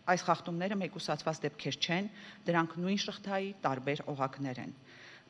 Այս խախտումները մեկուսացված դեպքեր չեն, դրանք նույն շղթայի տարբեր օղակներ են։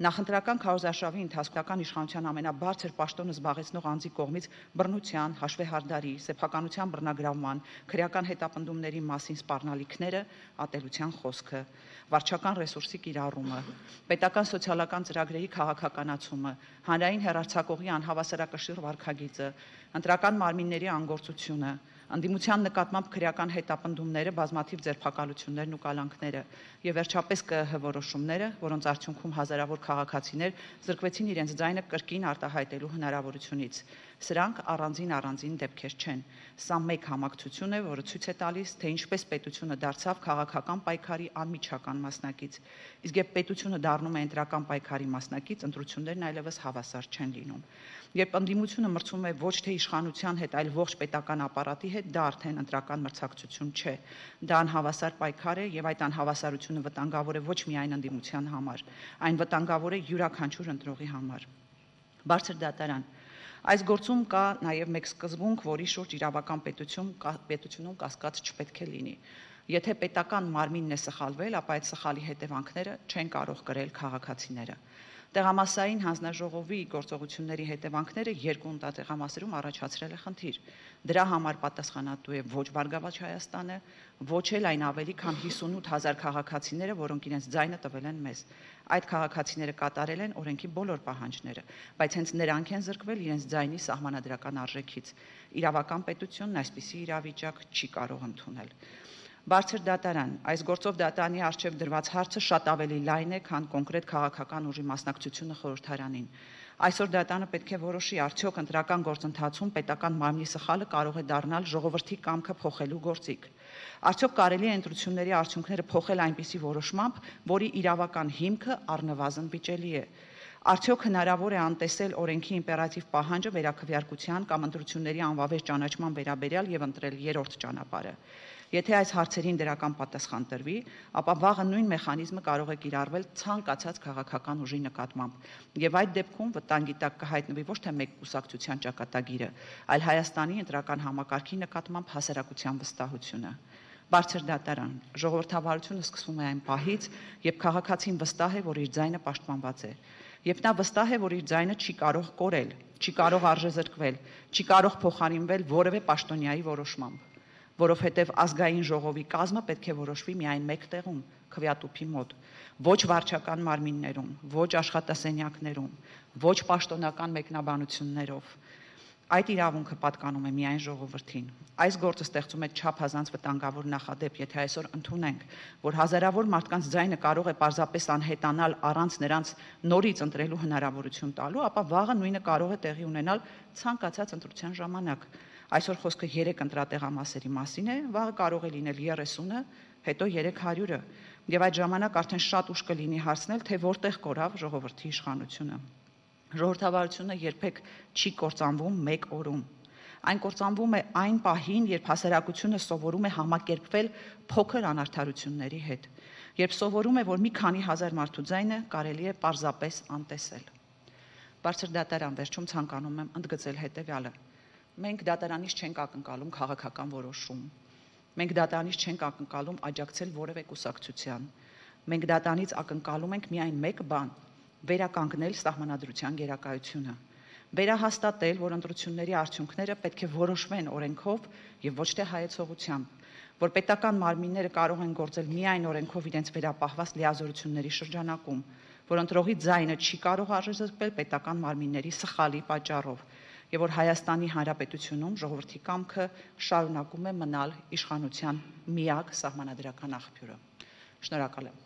Նախընտրական քարոզարշավի ընթացքական իշխանության ամենաբարձր պաշտոնը զբաղեցնող անձի կողմից բռնության, հաշվեհարդարի, սեփականության բռնագրավման, քրեական հետապնդումների մասին սպառնալիքները, ատելության խոսքը, վարչական ռեսուրսի կիրառումը, պետական սոցիալական ծրագրերի քաղաքականացումը, հանրային հեռարձակողի անհավասարակշիռ վարքագիծը, ընտրական մարմինների անգործությունը, ընդդիմության նկատմամբ քրեական հետապնդումները, բազմաթիվ ձերբակալություններն ու կալանքները եւ վերջապես ԿԸՀ որոշումները, որոնց արդյունքում հազարավոր քաղաքացիներ զրկվեցին իրենց ձայնը կրկին արտահայտելու հնարավորությունից։ Սրանք առանձին դեպքեր չեն։ Սա մեկ համակցություն է, որը ցույց է տալիս, թե ինչպես պետությունը դարձավ քաղաքական պայքարի անմիջական մասնակից, իսկ երբ պետությունը դառնում է ընտրական պայքարի մասնակից, ընտրություններն այլևս հավասար չեն լինում։ Երբ ընդդիմությունը մրցում է ոչ թե իշխանության հետ, այլ ողջ պետական ապարատի հետ, դա արդեն ընտրական մրցակցություն չէ։ Դա անհավասար պայքար է եւ այդ անհավասարությունը վտանգավոր է ոչ միայն ընդդիմության համար, այն վտանգավոր է յուրաքանչյուր ընտրողի համար։ Բարձր դատարան։ Այս գործում կա նաև մեկ սկզբունք, որի շուրջ իրավական պետությունում կասկած չպետք է լինի։ Եթե պետական մարմինն է սխալվել, ապա այդ սխալի հետևանքները չեն կարող կրել քաղաքացիները։ Տեղամասային հանձնաժողովի գործողությունների հետևանքները երկու ընտատեղամասերում առաջացրել է խնդիր։ Դրա համար պատասխանատու է ոչ Բարգավաճ Հայաստանը, ոչ էլ այն ավելի քան 58,000 քաղաքացիները, որոնք իրենց ձայնը տվել են մեզ։ Այդ քաղաքացիները կատարել են օրենքի բոլոր պահանջները, բայց հենց նրանք են զրկվել իրենց ձայնի սահմանադրական արժեքից։ Իրավական պետությունն այսպիսի իրավիճակ չի կարող ընդունել։ Բարձր դատարան, այս գործով դատարանի առջև դրված հարցը շատ ավելի լայն է, քան կոնկրետ քաղաքական ուժի մասնակցությունը խորհրդարանին։ Այսօր դատարանը պետք է որոշի, արդյոք ընտրական գործընթացում պետական մարմնի սխալը կարող է դառնալ ժողովրդի կամքը փոխելու գործիք։ Արդյոք կարելի է ընտրությունների արդյունքները փոխել այնպիսի որոշմամբ, որի իրավական հիմքը առնվազն վիճելի է։ Արդյոք հնարավոր է անտեսել օրենքի իմպերատիվ պահանջը վերաքվեարկության կամ ընտրությունների անվավեր ճանաչման վերաբերյալ եւ ընտրել երրորդ ճանապարհը։ Եթե այս հարցերին դրական պատասխան տրվի, ապա վաղը նույն մեխանիզմը կարող է կիրառվել ցանկացած քաղաքական ուժի նկատմամբ, եւ այդ դեպքում վտանգի տակ կհայտնվի ոչ թե մեկ կուսակցության ճակատագիրը, այլ Հայաստանի ընտրական համակարգի նկատմամբ հասարակության վստահությունը։ Բարձր դատարան, ժողովրդավարությունը սկսվում է այն պահից, երբ քաղաքացին վստահ է, որ իր ձայնը պաշտպանված է, երբ նա վստահ է, որ իր ձայնը չի կարող կորել, չի կարող արժեզրկվել, չի կարող փոխարինվել որևէ պաշտոնյայի որոշմամբ, որովհետև ազգային ժողովի կազմը պետք է որոշվի միայն մեկ տեղում, քվեատուփի մոտ, ոչ վարչական մարմիններում, ոչ աշխատասենյակներում, ոչ պաշտոնական մեկնաբանություններով։ Այդ իրավունքը պատկանում է միայն ժողովրդին։ Այս գործը ստեղծում է չափազանց վտանգավոր նախադեպ, եթե այսօր ընդունենք, որ հազարավոր մարդկանց ձայնը կարող է պարզապես անհետանալ առանց նրանց նորից ընտրելու հնարավորություն տալու, ապա վաղը նույնը կարող է տեղի ունենալ ցանկացած ընտրության ժամանակ։ Այսօր խոսքը 3 ընտրատեղամասերի մասին է, վաղը կարող է լինել 30-ը, հետո 300-ը, եւ այդ ժամանակ արդեն շատ ուշ կլինի հարցնել, թե որտեղ կորավ ժողովրդի իշխանությունը։ Ժողովրդավարությունը երբեք չի կործանվում մեկ օրում։ Այն կործանվում է այն պահին, երբ հասարակությունը սովորում է համակերպվել փոքր անարդարությունների հետ, երբ սովորում է, որ մի քանի հազար մարդու ձայնը կարելի է պարզապես անտեսել։ Բարձր դատարան, վերջում ցանկանում եմ ընդգծել հետևյալը. մենք դատարանից չենք ակնկալում քաղաքական որոշում, մենք դատարանից չենք ակնկալում աջակցել որևէ կուսակցության, մենք դատարանից ակնկալում ենք միայն մեկ բան՝ վերականգնել սահմանադրության գերակայությունը, վերահաստատել, որ ընտրությունների արդյունքները պետք է որոշվեն օրենքով եւ ոչ թե հայեցողությամբ, որ պետական մարմինները կարող են գործել միայն օրենքով իրենց վերապահված լիազորությունների շրջանակում, որ ընտրողի ձայնը չի կարող արժեզրկվել պետական մարմինների սխալի պատճառով եւ որ Հայաստանի Հանրապետությունում ժողովրդի կամքը շարունակում է մնալ իշխանության միակ սահմանադրական աղբյուրը։ Շնորհակալ եմ։